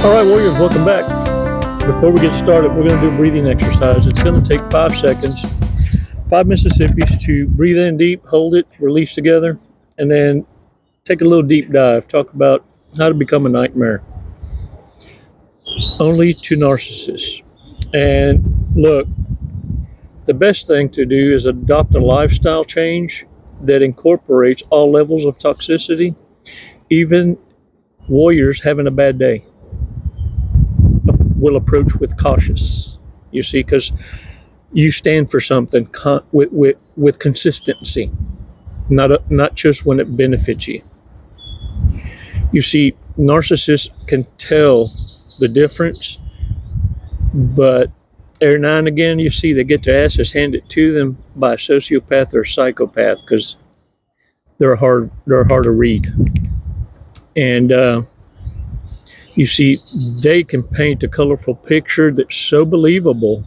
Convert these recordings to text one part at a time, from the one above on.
All right, warriors, welcome back. Before we get started, we're going to do a breathing exercise. It's going to take 5 seconds, 5 Mississippis to breathe in deep, hold it, release together, and then take a little deep dive. Talk about how to become a nightmare. Only to narcissists. And look, the best thing to do is adopt a lifestyle change that incorporates all levels of toxicity, even warriors having a bad day will approach with cautious, you see, because you stand for something with consistency, not just when it benefits you. You see, narcissists can tell the difference, but every now and again, you see, they get their asses handed to them by a sociopath or psychopath because they're hard to read. And you see, they can paint a colorful picture that's so believable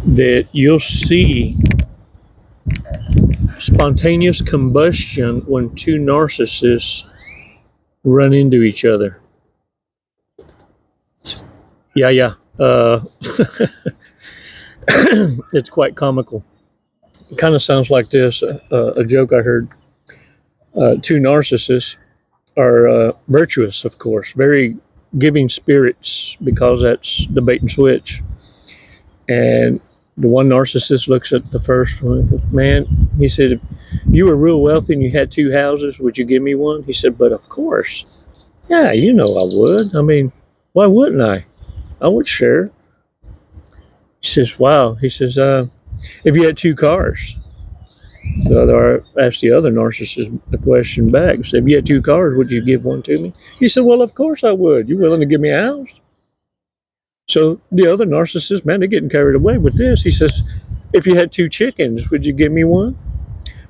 that you'll see spontaneous combustion when two narcissists run into each other. Yeah. It's quite comical. It kind of sounds like this, a joke I heard. Two narcissists are virtuous, of course, very giving spirits, because that's the bait and switch. And the one narcissist looks at the first one and goes, "Man," he said, "if you were real wealthy and you had 2 houses, would you give me one?" He said, "But of course. Yeah, you know I would. I mean, why wouldn't I? I would share." He says, "Wow." He says, "If you had 2 cars." The other asked the other narcissist the question back. Said, "If you had 2 cars, would you give one to me?" He said, "Well, of course I would. You willing to give me a house?" So the other narcissist, man, they're getting carried away with this. He says, "If you had 2 chickens, would you give me one?"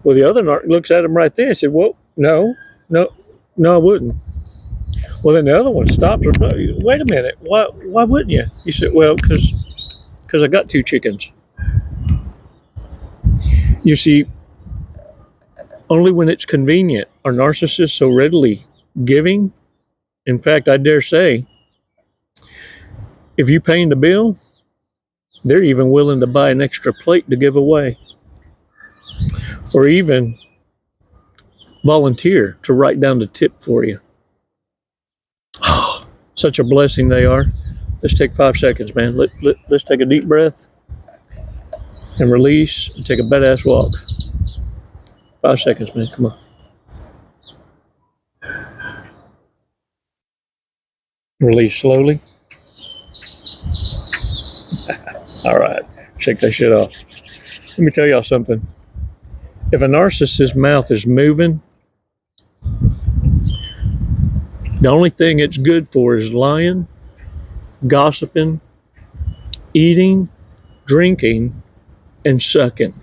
Well, the other looks at him right there and said, "Well, no, I wouldn't." Well, then the other one stops. "Wait a minute. Why wouldn't you?" He said, "Well, because I got 2 chickens." You see, only when it's convenient are narcissists so readily giving. In fact, I dare say, if you're paying the bill, they're even willing to buy an extra plate to give away, or even volunteer to write down the tip for you. Oh, such a blessing they are. Let's take 5 seconds, man. Let's take a deep breath and release and take a badass walk. 5 seconds, man. Come on. Release slowly. All right. Shake that shit off. Let me tell y'all something. If a narcissist's mouth is moving, the only thing it's good for is lying, gossiping, eating, drinking, and sucking.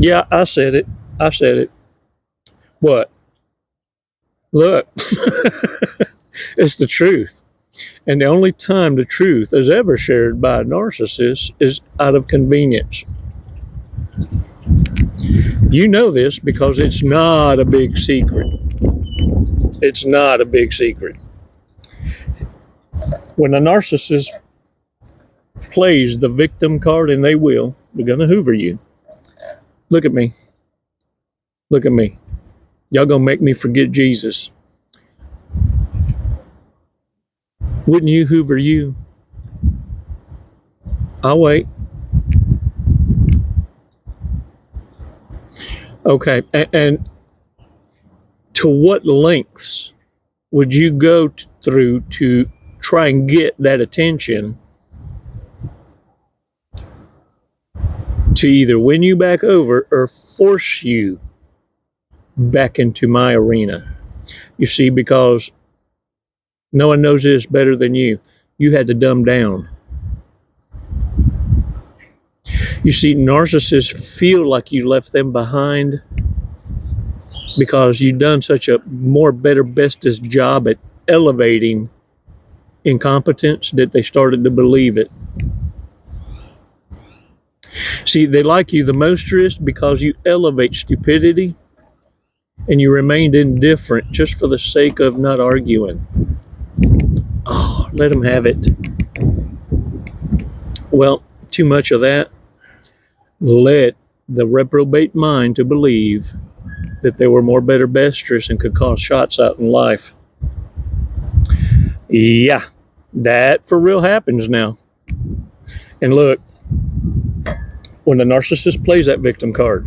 Yeah, I said it. What? Look, it's the truth. And the only time the truth is ever shared by a narcissist is out of convenience. You know this because it's not a big secret. It's not a big secret. When a narcissist plays the victim card, and they will, they're going to hoover you. Look at me. Look at me. Y'all gonna make me forget Jesus. Wouldn't you hoover you? I'll wait. Okay, and to what lengths would you go through to try and get that attention to either win you back over or force you back into my arena? You see, because no one knows this better than you. You had to dumb down. You see, narcissists feel like you left them behind because you've done such a better, bestest job at elevating incompetence that they started to believe it. See, they like you the most because you elevate stupidity and you remained indifferent just for the sake of not arguing. Oh, let them have it. Well, too much of that led the reprobate mind to believe that they were more better besters and could call shots out in life. Yeah, that for real happens now. And look, when the narcissist plays that victim card,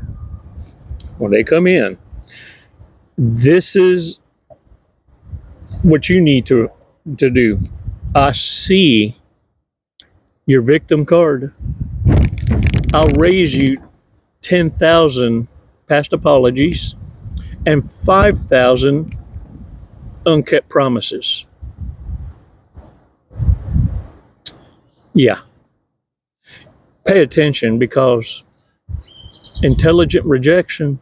when they come in, this is what you need to do. I see your victim card. I'll raise you 10,000 past apologies and 5,000 unkept promises. Yeah. Pay attention, because intelligent rejection,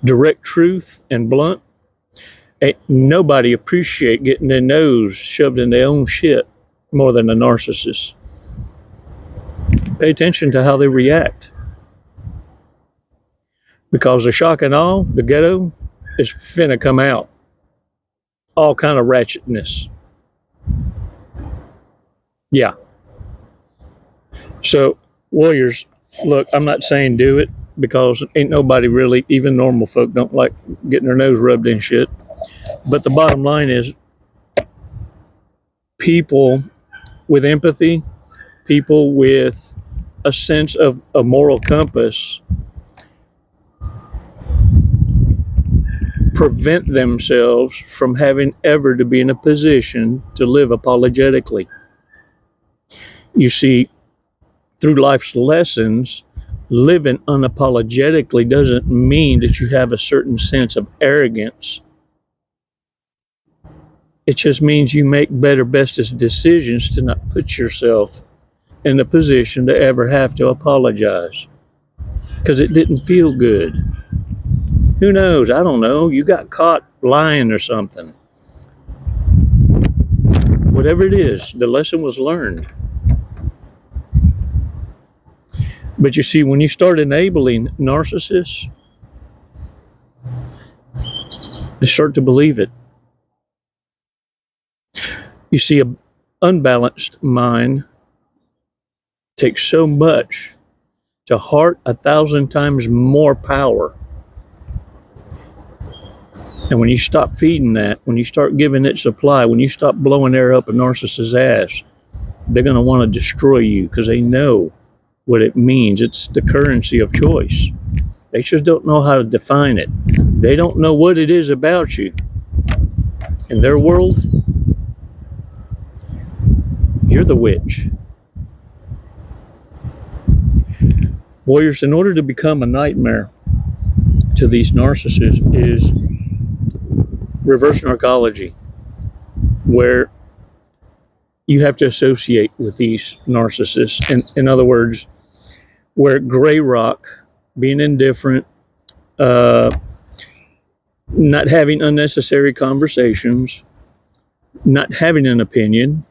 direct truth, and blunt, ain't nobody appreciate getting their nose shoved in their own shit more than a narcissist. Pay attention to how they react, because the shock and awe, the ghetto, is finna come out. All kind of ratchetness. Yeah. So, warriors, look, I'm not saying do it, because ain't nobody really, even normal folk, don't like getting their nose rubbed in shit. But the bottom line is, people with empathy, people with a sense of a moral compass, prevent themselves from having ever to be in a position to live apologetically. You see, through life's lessons, living unapologetically doesn't mean that you have a certain sense of arrogance. It just means you make better, bestest decisions to not put yourself in the position to ever have to apologize, because it didn't feel good. Who knows? I don't know. You got caught lying or something. Whatever it is, the lesson was learned. But you see, when you start enabling narcissists, they start to believe it. You see, an unbalanced mind takes so much to heart 1,000 times more power. And when you stop feeding that, when you start giving it supply, when you stop blowing air up a narcissist's ass, they're going to want to destroy you, because they know what it means. It's the currency of choice. They just don't know how to define it. They don't know what it is about you. In their world, you're the witch. Warriors, in order to become a nightmare to these narcissists is reverse narcology, where you have to associate with these narcissists. And in other words, where gray rock, being indifferent, not having unnecessary conversations, not having an opinion,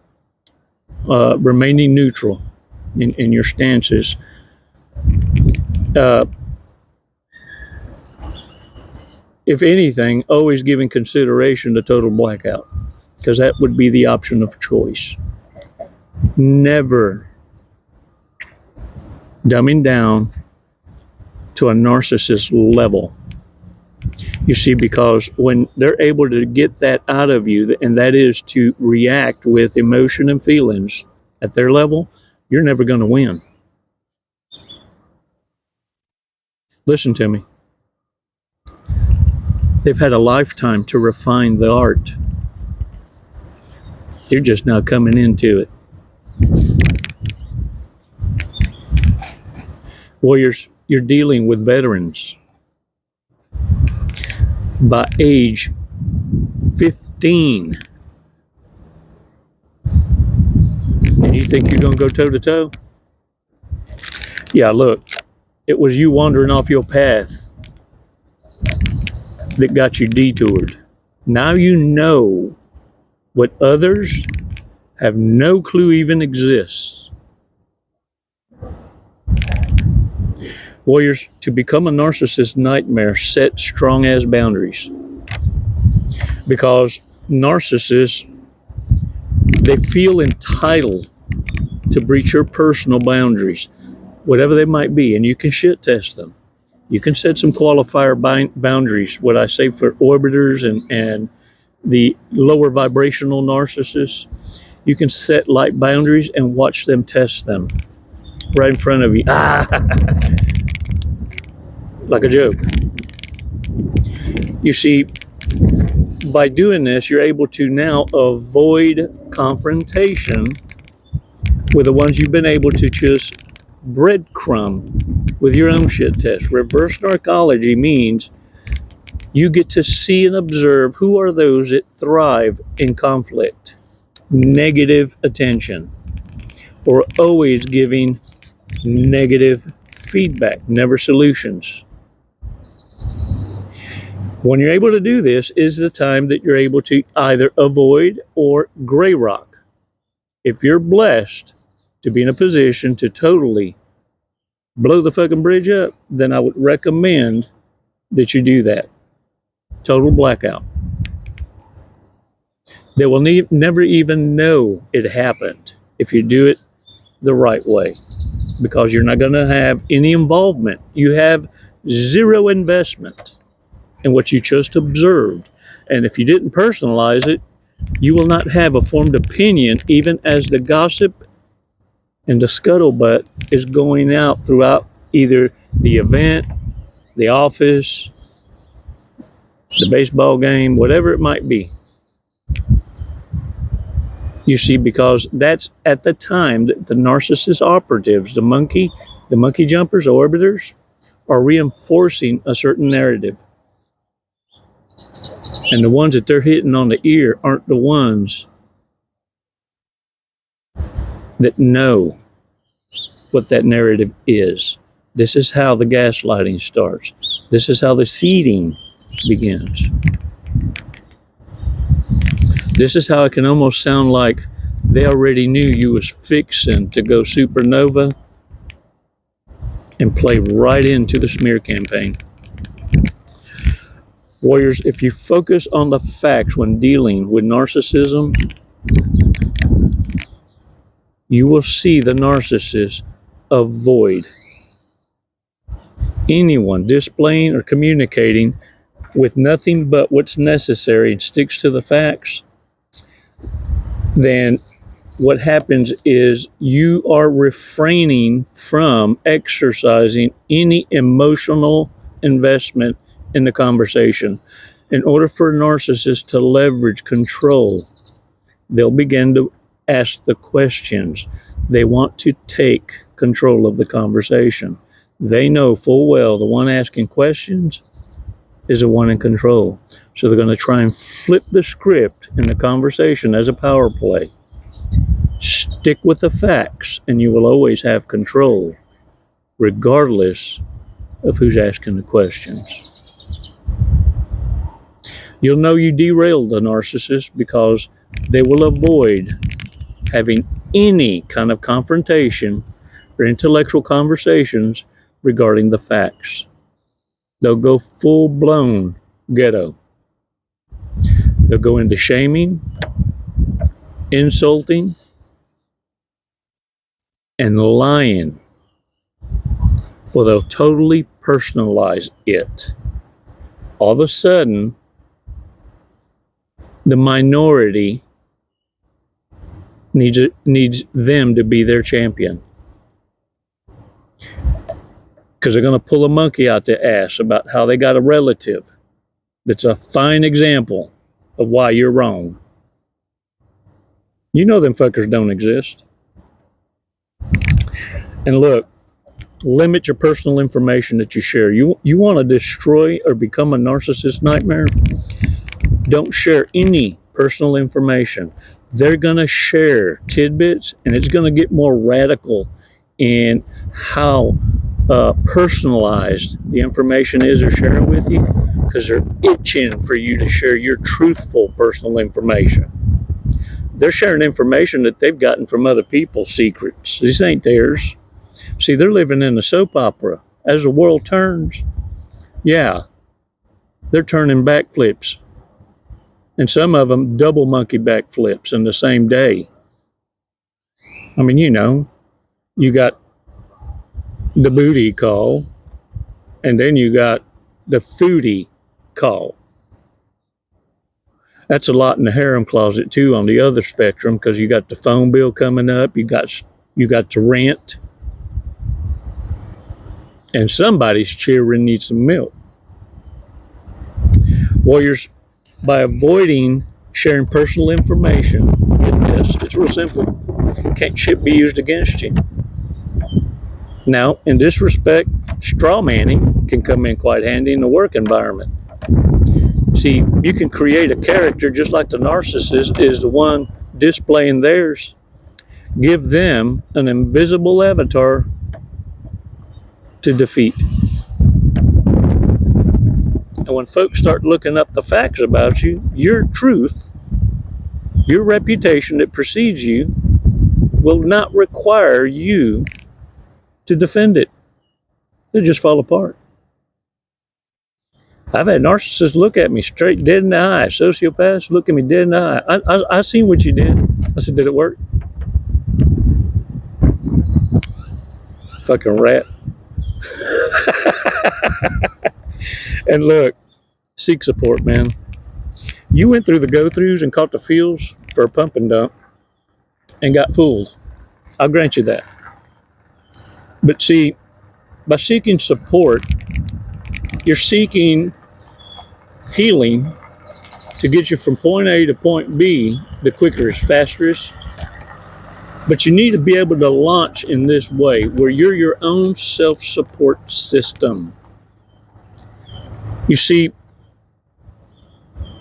remaining neutral in your stances, if anything, always giving consideration to total blackout, because that would be the option of choice. Never dumbing down to a narcissist level. You see, because when they're able to get that out of you, and that is to react with emotion and feelings at their level, you're never going to win. Listen to me. They've had a lifetime to refine the art. You're just now coming into it. Warriors, you're dealing with veterans. By age 15. And you think you're going to go toe to toe? Yeah, look, it was you wandering off your path that got you detoured. Now you know what others have no clue even exists. Warriors, to become a narcissist nightmare, set strong ass boundaries. Because narcissists, they feel entitled to breach your personal boundaries, whatever they might be, and you can shit test them. You can set some qualifier boundaries, what I say for orbiters and the lower vibrational narcissists. You can set light boundaries and watch them test them right in front of you. Like a joke. You see, by doing this, you're able to now avoid confrontation with the ones you've been able to just breadcrumb with your own shit test. Reverse narcology means you get to see and observe who are those that thrive in conflict, negative attention, or always giving negative feedback, never solutions. When you're able to do this is the time that you're able to either avoid or gray rock. If you're blessed to be in a position to totally blow the fucking bridge up, then I would recommend that you do that. Total blackout. They will never even know it happened if you do it the right way, because you're not going to have any involvement. You have zero investment in what you just observed. And if you didn't personalize it, you will not have a formed opinion, even as the gossip and the scuttlebutt is going out throughout either the event, the office, the baseball game, whatever it might be. You see, because that's at the time that the narcissist operatives, the monkey jumpers, orbiters, are reinforcing a certain narrative. And the ones that they're hitting on the ear aren't the ones that know what that narrative is. This is how the gaslighting starts. This is how the seeding begins. This is how it can almost sound like they already knew you was fixing to go supernova and play right into the smear campaign. Warriors, if you focus on the facts when dealing with narcissism, you will see the narcissist avoid anyone displaying or communicating with nothing but what's necessary and sticks to the facts. Then what happens is you are refraining from exercising any emotional investment in the conversation. In order for a narcissist to leverage control, they'll begin to ask the questions. They want to take control of the conversation. They know full well the one asking questions is the one in control. So they're going to try and flip the script in the conversation as a power play. Stick with the facts and you will always have control, regardless of who's asking the questions. You'll know you derailed the narcissist because they will avoid having any kind of confrontation or intellectual conversations regarding the facts. They'll go full-blown ghetto. They'll go into shaming, insulting, and lying. Well, they'll totally personalize it. All of a sudden, the minority needs them to be their champion. Because they're going to pull a monkey out their ass about how they got a relative that's a fine example of why you're wrong. You know them fuckers don't exist. And look, limit your personal information that you share. You want to destroy or become a narcissist nightmare? Don't share any personal information. They're going to share tidbits, and it's going to get more radical in how personalized the information is they're sharing with you, because they're itching for you to share your truthful personal information. They're sharing information that they've gotten from other people's secrets. These ain't theirs. See, they're living in a soap opera as the world turns, yeah, they're turning backflips. And some of them double monkey backflips in the same day. I mean, you got the booty call, and then you got the foodie call. That's a lot in the harem closet too on the other spectrum, because you got the phone bill coming up, you got the rent, and somebody's children need some milk. Warriors, by avoiding sharing personal information, get this, it's real simple. Can't shit be used against you. Now, in this respect, straw manning can come in quite handy in the work environment. See, you can create a character just like the narcissist is the one displaying theirs. Give them an invisible avatar to defeat. And when folks start looking up the facts about you, your truth, your reputation that precedes you, will not require you to defend it. They'll just fall apart. I've had narcissists look at me straight dead in the eye. Sociopaths look at me dead in the eye. I seen what you did. I said, did it work? Fucking rat. And look, seek support, man. You went through the go-throughs and caught the feels for a pump and dump and got fooled. I'll grant you that. But see, by seeking support, you're seeking healing to get you from point A to point B the quickest, fastest. But you need to be able to launch in this way where you're your own self-support system. You see,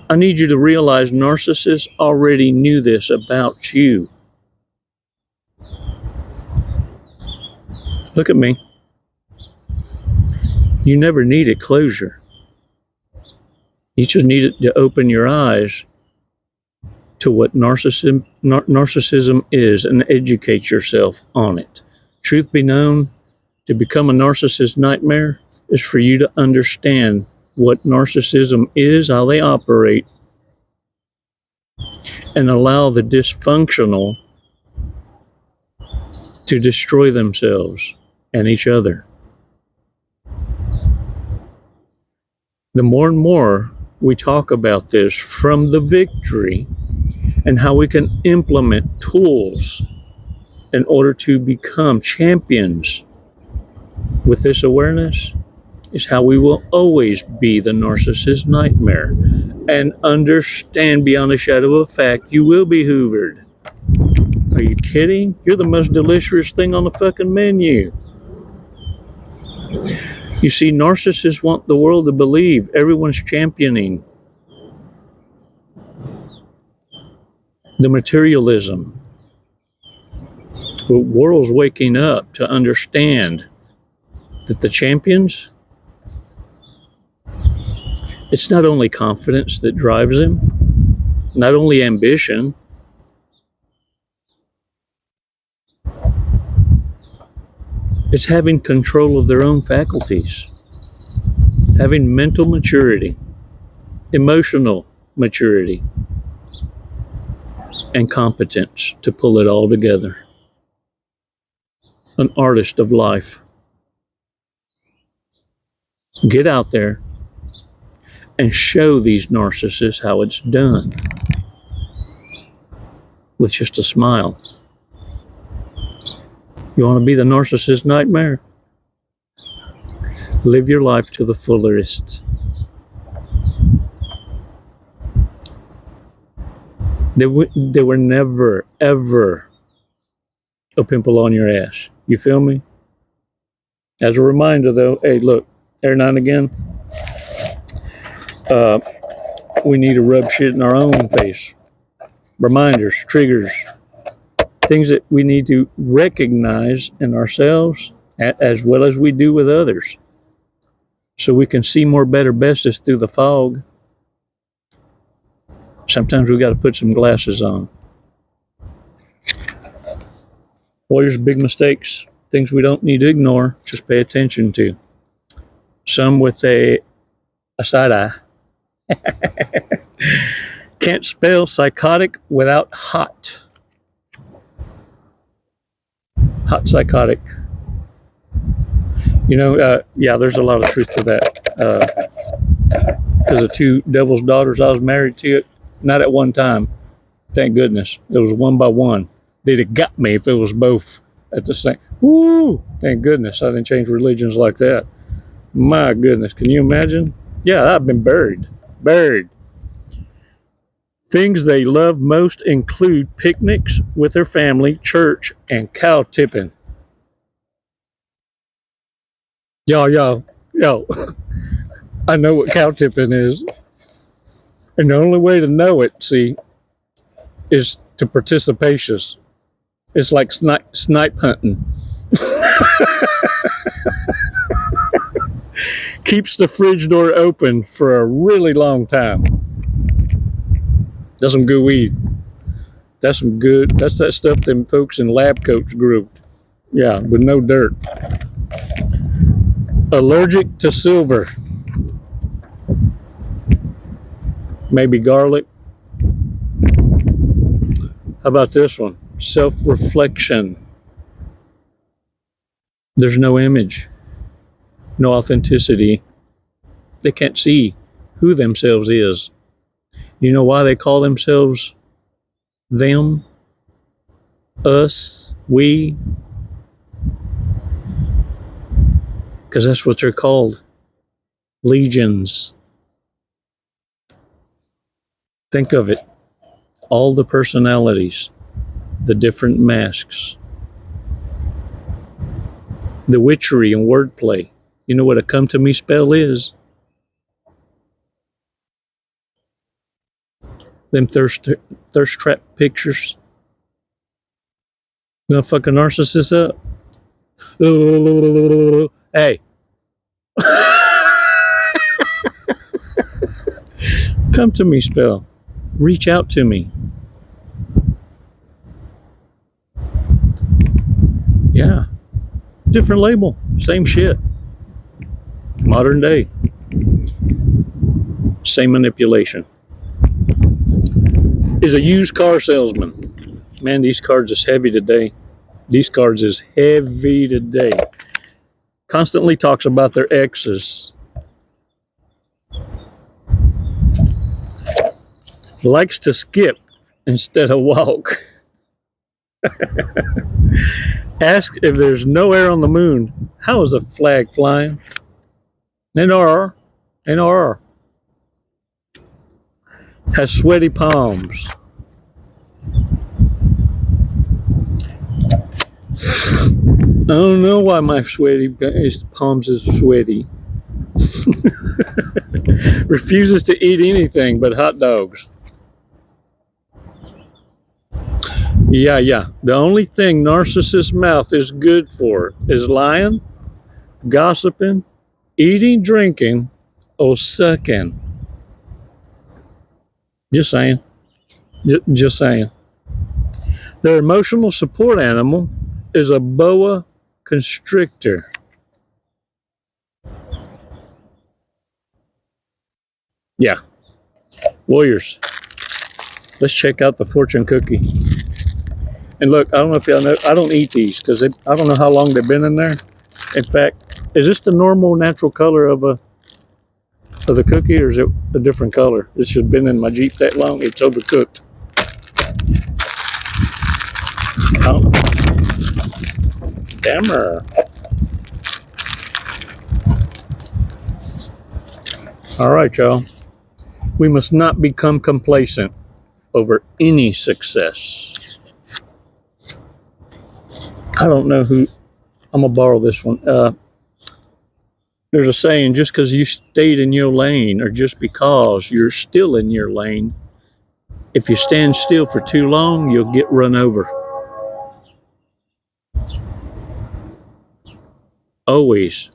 I need you to realize narcissists already knew this about you. Look at me. You never needed closure. You just needed to open your eyes to what narcissism is and educate yourself on it. Truth be known, to become a narcissist nightmare is for you to understand what narcissism is, how they operate, and allow the dysfunctional to destroy themselves and each other. The more and more we talk about this from the victory and how we can implement tools in order to become champions with this awareness, is how we will always be the narcissist nightmare and understand beyond a shadow of a fact you will be hoovered. Are you kidding? You're the most delicious thing on the fucking menu. You see, narcissists want the world to believe everyone's championing the materialism. The world's waking up to understand that the champions, it's not only confidence that drives them, not only ambition, it's having control of their own faculties, having mental maturity, emotional maturity, and competence to pull it all together. An artist of life. Get out there and show these narcissists how it's done with just a smile. You want to be the narcissist nightmare? Live your life to the fullest. There were never, ever a pimple on your ass. You feel me? As a reminder, though, hey, look, every now and again, we need to rub shit in our own face. Reminders, triggers, things that we need to recognize in ourselves as well as we do with others, so we can see more, better, bestest through the fog. Sometimes we got to put some glasses on. Warriors, big mistakes, things we don't need to ignore, just pay attention to. some with a side eye. Can't spell psychotic without hot. Hot psychotic. Yeah, there's a lot of truth to that. Because the two devil's daughters I was married to, not at one time, thank goodness. It was one by one. They'd have got me if it was both at the same. Woo! Thank goodness I didn't change religions like that. My goodness, can you imagine? Yeah, I've been buried. Things they love most include picnics with their family, church, and cow tipping. Yo. I know what cow tipping is. And the only way to know it, see, is to participatious. It's like snipe hunting. Keeps the fridge door open for a really long time. That's some good weed. That's that stuff them folks in lab coats grew. Yeah, with no dirt. Allergic to silver. Maybe garlic. How about this one? Self-reflection. There's no image, no authenticity. They can't see who themselves is. You know why they call themselves them, us, we? Because that's what they're called. Legions. Think of it. All the personalities, the different masks, the witchery and wordplay. You know what a come to me spell is? Them thirst trap pictures. You gonna fuck a narcissist up? Hey. Come to me spell. Reach out to me. Yeah. Different label. Same shit. Modern day. Same manipulation. Is a used car salesman. Man, these cards is heavy today. Constantly talks about their exes. Likes to skip instead of walk. Ask if there's no air on the moon. How is a flag flying? NR. Has sweaty palms. I don't know why my palms is sweaty. Refuses to eat anything but hot dogs. Yeah. The only thing narcissist's mouth is good for is lying, gossiping, eating, drinking, or sucking. Just saying. Just saying. Their emotional support animal is a boa constrictor. Yeah. Warriors. Let's check out the fortune cookie. And look, I don't know if y'all know, I don't eat these because I don't know how long they've been in there. In fact, is this the normal natural color of the cookie, or is it a different color? It's just been in my Jeep that long, it's overcooked. Oh. Dammer. All right, y'all. We must not become complacent over any success. I don't know who, I'm going to borrow this one. There's a saying, just because you stayed in your lane, or just because you're still in your lane, if you stand still for too long, you'll get run over. Always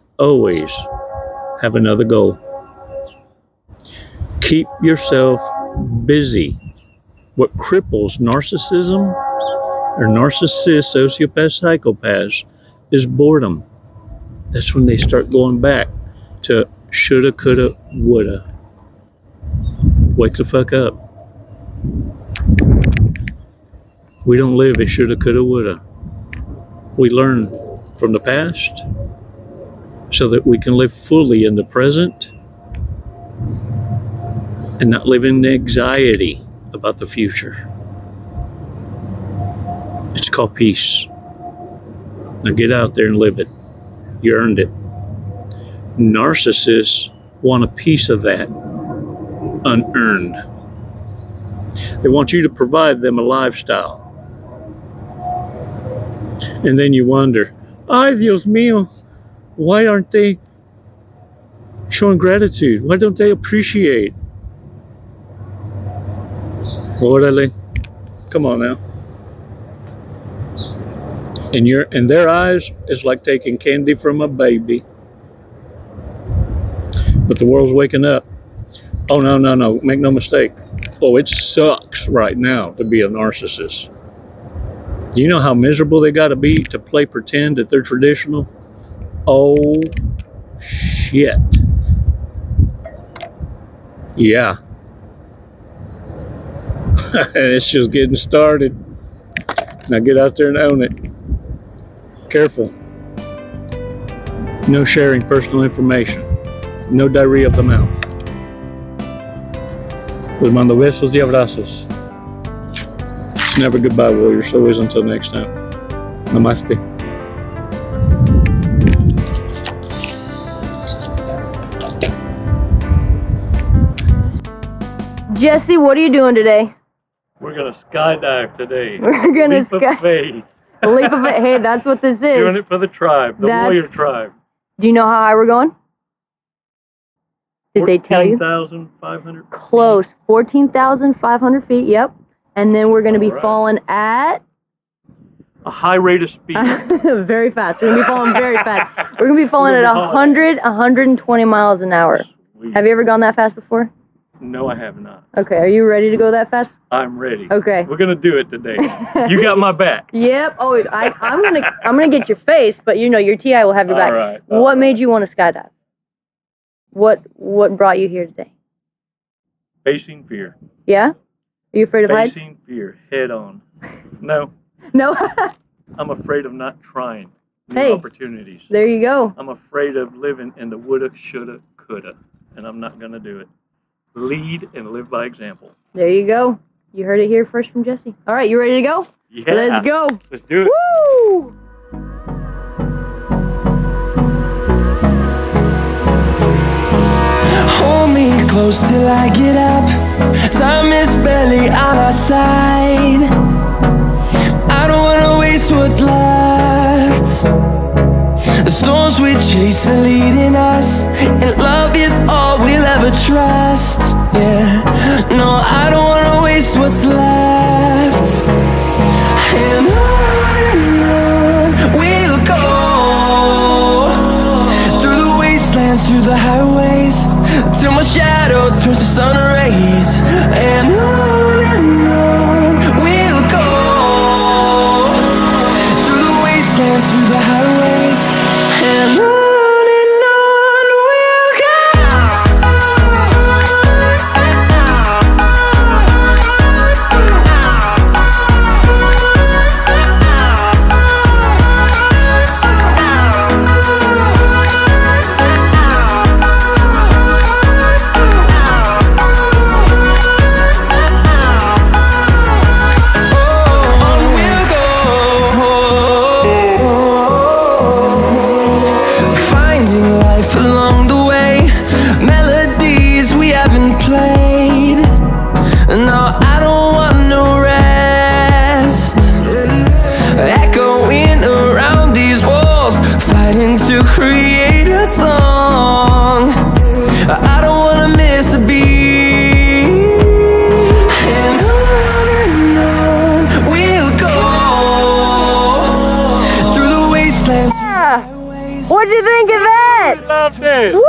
have another goal. Keep yourself busy. What cripples narcissism or narcissists, sociopaths, psychopaths is boredom. That's when they start going back to shoulda, coulda, woulda. Wake the fuck up. We don't live as shoulda, coulda, woulda. We learn from the past so that we can live fully in the present and not live in anxiety about the future. It's called peace. Now get out there and live it. You earned it. Narcissists want a piece of that unearned. They want you to provide them a lifestyle. And then you wonder, ay, Dios mío, why aren't they showing gratitude? Why don't they appreciate? Orale, come on now. In their eyes, it's like taking candy from a baby. But the world's waking up. Oh, no, make no mistake. Oh, it sucks right now to be a narcissist. Do you know how miserable they got to be to play pretend that they're traditional? Oh, shit. Yeah. It's just getting started. Now get out there and own it. Careful. No sharing personal information. No diarrhea of the mouth. Les mando besos y abrazos. It's never goodbye, warriors. Always until next time. Namaste. Jesse, what are you doing today? We're going to skydive today. We're going to skydive. A leap of faith. Hey, that's what this is. Doing it for the tribe, the warrior tribe. Do you know how high we're going? Did they tell you? 14,500 feet. Close. 14,500 feet, yep. And then we're going to be falling at? A high rate of speed. Very fast. We're going to be falling very fast. We're going to be falling at 120 miles an hour. Sweet. Have you ever gone that fast before? No, I have not. Okay, are you ready to go that fast? I'm ready. Okay. We're gonna do it today. You got my back. Yep. Oh, I'm gonna get your face, but you know your TI will have your back. All right. What made you want to skydive? What brought you here today? Facing fear. Yeah? Are you afraid of heights? Facing fear head on. No. No. I'm afraid of not trying new opportunities. There you go. I'm afraid of living in the woulda, shoulda, coulda, and I'm not gonna do it. Lead and live by example. There you go. You heard it here first from Jesse. All right, you ready to go? Yeah. Let's go. Let's do it. Woo! Hold me close till I get up. Time is barely on our side. I don't wanna waste what's left. The storms we chase are leading us, and love is all we'll ever trust. Yeah, no, I don't wanna waste what's left. And on we'll go, through the wastelands, through the highways, till my shadow turns to sun rays. And on we'll go, through the wastelands, through the highways, and on we'll go. What'd you think of that? Loved it. Woo!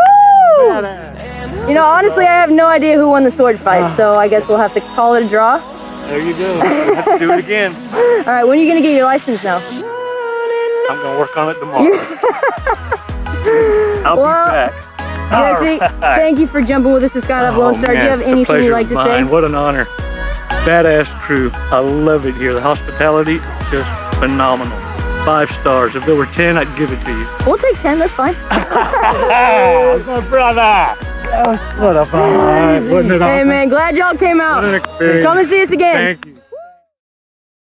You know, honestly, I have no idea who won the sword fight, so I guess we'll have to call it a draw. There you go. We'll have to do it again. All right, when are you going to get your license now? I'm going to work on it tomorrow. I'll be back. Jesse, thank you for jumping with us to Skydive Lone Star. Do you have the anything pleasure you'd like was to mine. say? What an honor. Badass crew. I love it here. The hospitality, just phenomenal. 5 stars. If there were 10, I'd give it to you. We'll take 10, that's fine. My brother. What a fun. Wasn't it awesome? Hey man, glad y'all came out. What an experience. Come and see us again. Thank you.